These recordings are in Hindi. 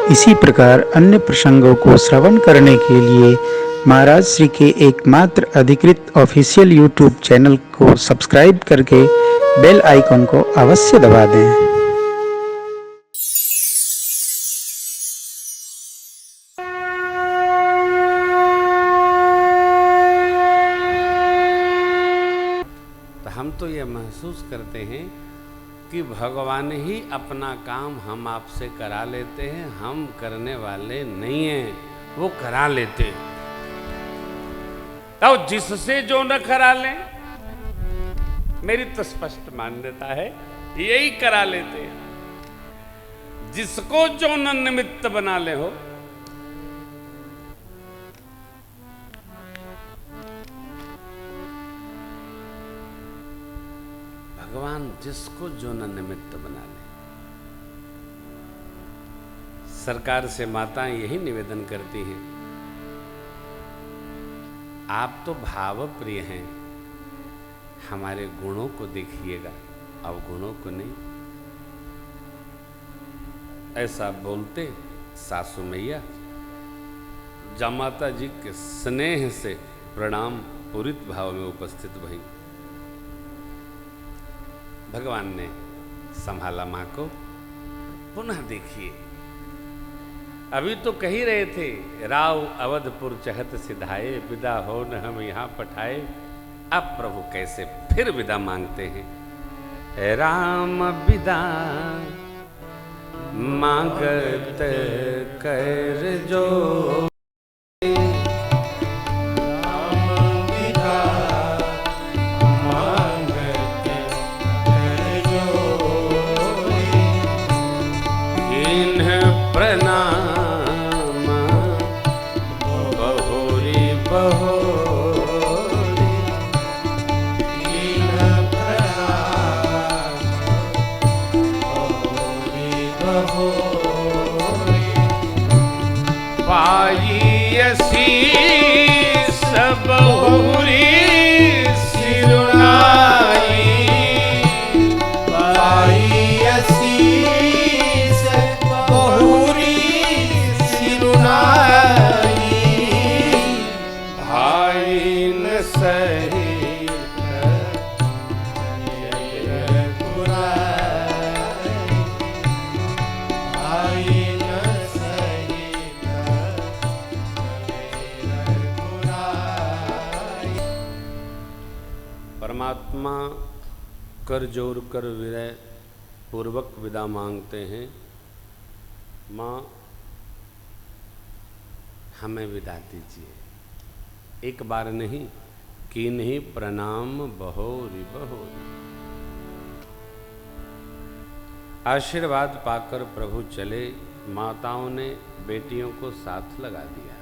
इसी प्रकार अन्य प्रसंगों को श्रवण करने के लिए महाराज श्री के एकमात्र अधिकृत ऑफिशियल यूट्यूब चैनल को सब्सक्राइब करके बेल आइकन को अवश्य दबा दें। हम तो ये महसूस करते हैं कि भगवान ही अपना काम हम आपसे करा लेते हैं, हम करने वाले नहीं हैं, वो करा लेते। तो जिससे जो न करा ले, मेरी तो स्पष्ट मान्यता है यही करा लेते हैं। जिसको जो न निमित्त बना ले हो, भगवान जिसको जो न निमित्त बना ले। सरकार से माताएं यही निवेदन करती हैं, आप तो भाव प्रिय हैं, हमारे गुणों को देखिएगा, अवगुणों को नहीं। ऐसा बोलते सासू मैया जामाता जी के स्नेह से प्रणाम पूरित भाव में उपस्थित भई। भगवान ने संभाला मां को। पुनः देखिए, अभी तो कह ही रहे थे, राव अवधपुर चहत सिधाए, विदा हो न हम यहां पठाए। अब प्रभु कैसे फिर विदा मांगते हैं। राम विदा मांगत कर जो, परमात्मा कर जोर कर विरह पूर्वक विदा मांगते हैं। माँ हमें विदा दीजिए। एक बार नहीं, कीन्ही प्रणाम बहोरी बहोरी। आशीर्वाद पाकर प्रभु चले। माताओं ने बेटियों को साथ लगा दिया।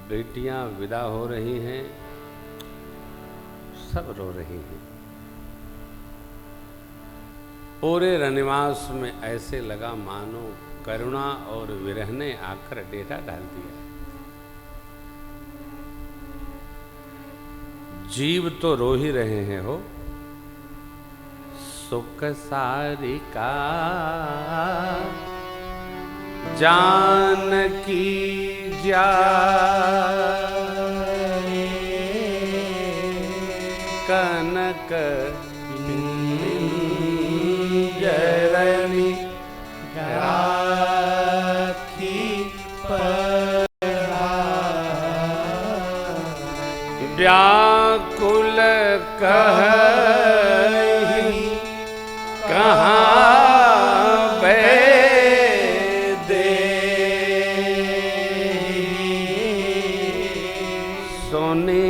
बेटियां विदा हो रही हैं, सब रो रही हैं। पूरे रनिवास में ऐसे लगा मानो करुणा और विरह ने आकर डेरा डाल दिया। जीव तो रो ही रहे हैं हो। सुख सारिका जानकी जा, कनक जरनी राखी व्याकुल कहीं कहाँ दे सोने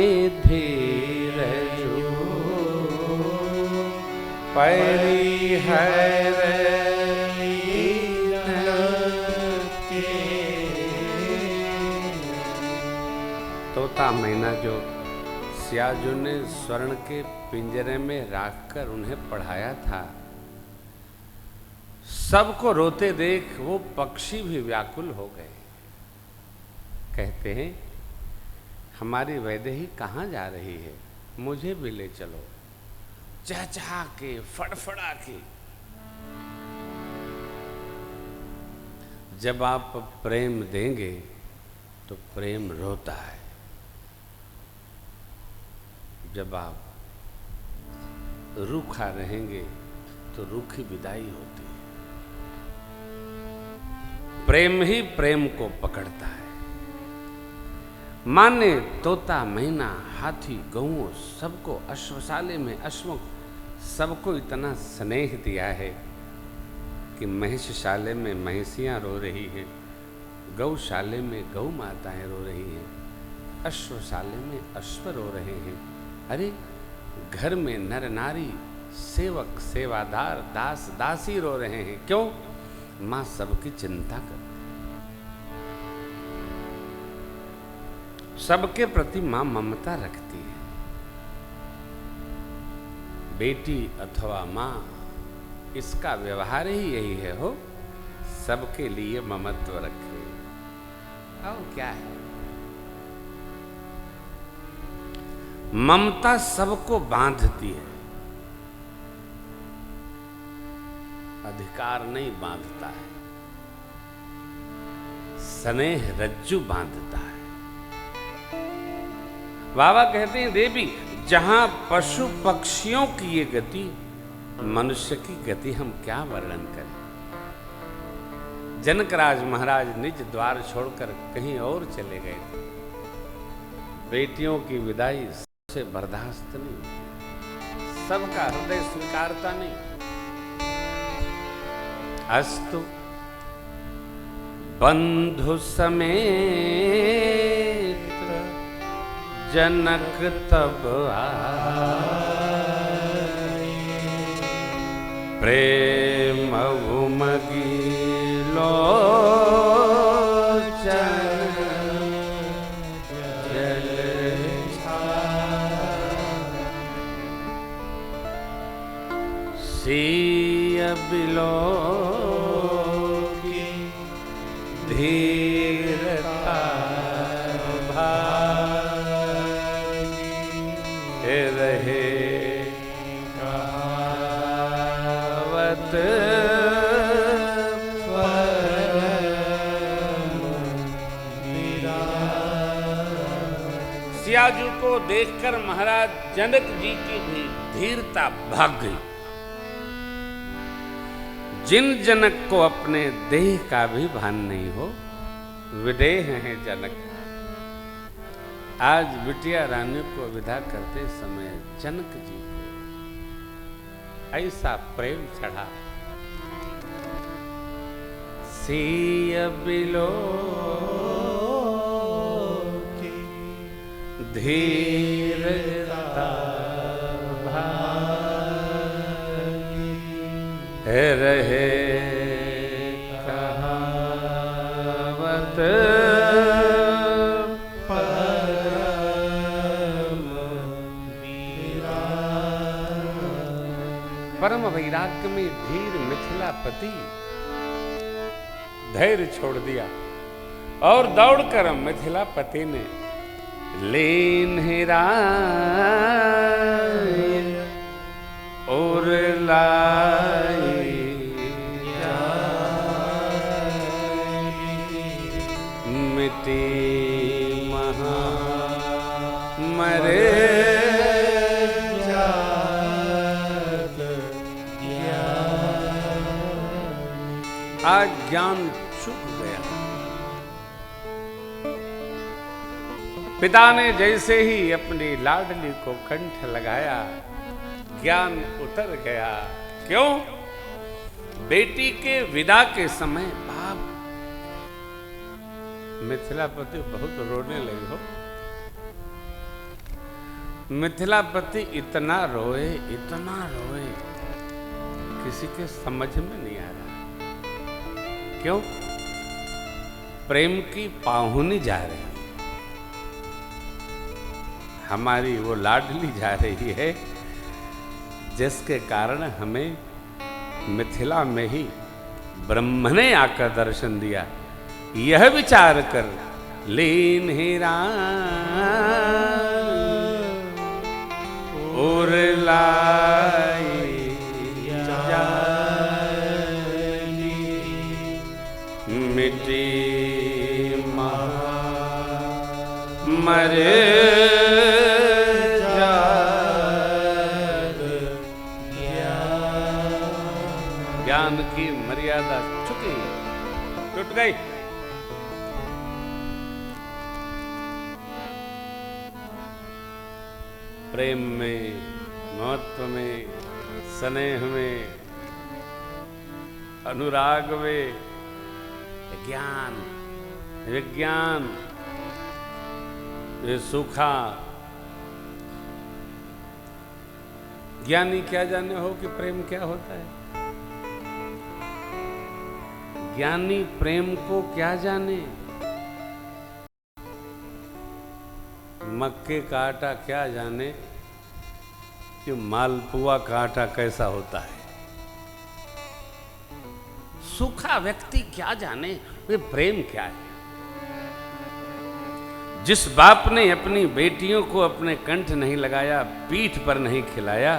पैरी है तोता मैना जो सियाजू ने स्वर्ण के पिंजरे में रखकर उन्हें पढ़ाया था, सबको रोते देख वो पक्षी भी व्याकुल हो गए। कहते हैं हमारी वैदेही कहाँ जा रही है, मुझे भी ले चलो। चहचहा के फड़फड़ा के जब आप प्रेम देंगे तो प्रेम रोता है, जब आप रूखा रहेंगे तो रूखी विदाई होती है। प्रेम ही प्रेम को पकड़ता है। माँ ने तोता, मैना, हाथी, गऊ सबको, अश्वशाले में अश्वों सबको इतना स्नेह दिया है कि महिषशाले में महिषियाँ रो रही हैं, गौशाले में गौ माताएं रो रही हैं, अश्वशाले में अश्व रो रहे हैं। अरे घर में नर नारी, सेवक सेवादार, दास दासी रो रहे हैं। क्यों? माँ सबकी चिंता करती, सबके प्रति माँ ममता रखती है। बेटी अथवा माँ, इसका व्यवहार ही यही है हो, सबके लिए ममत्व रखे। और क्या है? ममता सबको बांधती है, अधिकार नहीं बांधता है। स्नेह रज्जु बांधता है। बाबा कहते हैं देवी, जहां पशु पक्षियों की ये गति, मनुष्य की गति हम क्या वर्णन करें। जनकराज महाराज निज द्वार छोड़कर कहीं और चले गए थे। बेटियों की विदाई से बर्दाश्त नहीं, सबका हृदय स्वीकारता नहीं। अस्तु बंधु समेत जनक तब आए, प्रेम उमगी लोचन जल सिय बिलो की धीरता रहे कहावत सियाजू को देखकर महाराज जनक जी की भी धीरता भाग गई। जिन जनक को अपने देह का भी भान नहीं हो, विदेह हैं जनक। आज बिटिया रानी को विदा करते समय जनक जी को ऐसा प्रेम चढ़ा। सिय बिलो की धीरता भागी रहे कहावत परम वैराग्य में धीर मिथिलापति धैर्य छोड़ दिया और दौड़कर मिथिलापति ने लीन हिराए और लाई मिट्टी महा मरे आज ज्ञान चुक गया। पिता ने जैसे ही अपनी लाडली को कंठ लगाया, ज्ञान उतर गया। क्यों? बेटी के विदा के समय बाप मिथिलापति बहुत रोने लगे हो। मिथिलापति इतना रोए किसी के समझ में नहीं आ रहा। क्यों? प्रेम की पाहुनी जा रही है, हमारी वो लाडली जा रही है, जिसके कारण हमें मिथिला में ही ब्रह्म ने आकर दर्शन दिया। यह विचार कर लीन हिराए और लाई मिटी मर ज्ञान की मर्यादा चुकी, टूट गई। प्रेम में, महत्व में, स्नेह में, अनुराग में ज्ञान विज्ञान ये सूखा। ज्ञानी क्या जाने हो कि प्रेम क्या होता है? ज्ञानी प्रेम को क्या जाने? मक्के का आटा क्या जाने कि मालपुआ का आटा कैसा होता है? सूखा व्यक्ति क्या जाने वे प्रेम क्या है? जिस बाप ने अपनी बेटियों को अपने कंठ नहीं लगाया, पीठ पर नहीं खिलाया,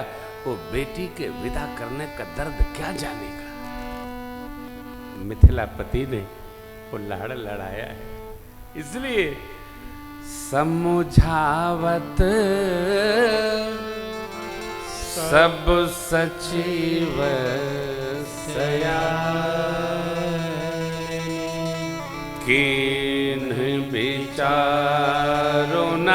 वो बेटी के विदा करने का दर्द क्या जानेगा? मिथिलापति ने वो लाड़ लड़ाया है, इसलिए समुझावत सब सचिव कीन विचारो न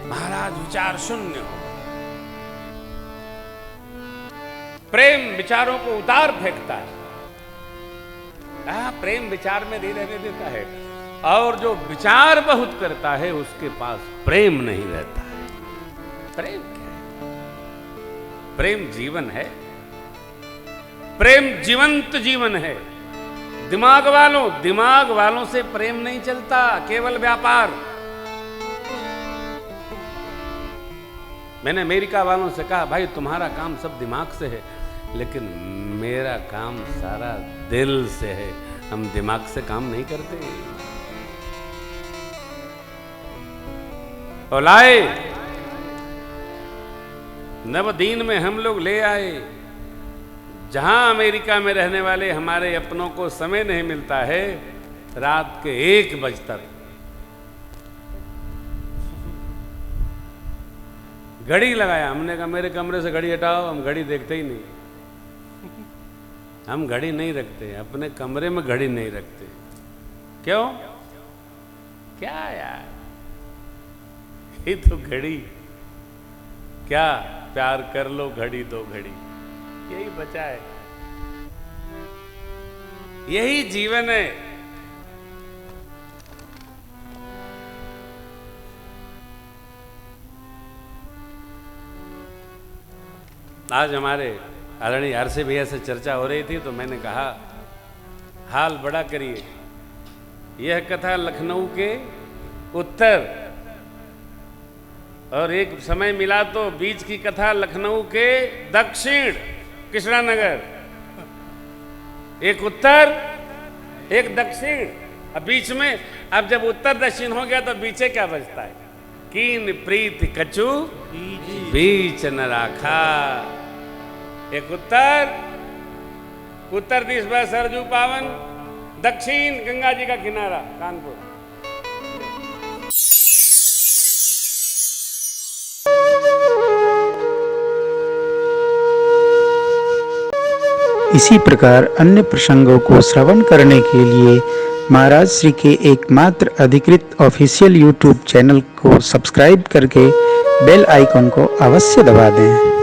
महाराज विचार शून्य हो। प्रेम विचारों को उतार फेंकता है। प्रेम विचार में नहीं रहने देता है, और जो विचार बहुत करता है उसके पास प्रेम नहीं रहता है। प्रेम क्या है? प्रेम जीवन है। प्रेम जीवंत जीवन है। दिमाग वालों से प्रेम नहीं चलता, केवल व्यापार। मैंने अमेरिका वालों से कहा, भाई तुम्हारा काम सब दिमाग से है, लेकिन मेरा काम सारा दिल से है। हम दिमाग से काम नहीं करते। और लाए नवदीन में हम लोग ले आए। जहां अमेरिका में रहने वाले हमारे अपनों को समय नहीं मिलता है, रात के 1 बजे तक घड़ी लगाया। हमने कहा मेरे कमरे से घड़ी हटाओ, हम घड़ी देखते ही नहीं। हम घड़ी नहीं रखते, अपने कमरे में घड़ी नहीं रखते। क्यों? क्या यार, ये तो घड़ी, क्या प्यार कर लो घड़ी दो घड़ी, यही बचा है, यही जीवन है। आज हमारे आदरणीय आरसी भैया से चर्चा हो रही थी, तो मैंने कहा हाल बड़ा करिए। यह कथा लखनऊ के उत्तर, और एक समय मिला तो बीच की कथा लखनऊ के दक्षिण, कृष्णानगर। एक उत्तर एक दक्षिण, अब बीच में, अब जब उत्तर दक्षिण हो गया तो बीचे क्या बचता है? कीन प्रीत कछु बीच न राखा। एक उत्तर दिश पर सरजू पावन, दक्षिण गंगा जी का किनारा कानपुर। इसी प्रकार अन्य प्रसंगों को श्रवण करने के लिए महाराज श्री के एकमात्र अधिकृत ऑफिशियल यूट्यूब चैनल को सब्सक्राइब करके बेल आइकन को अवश्य दबा दें।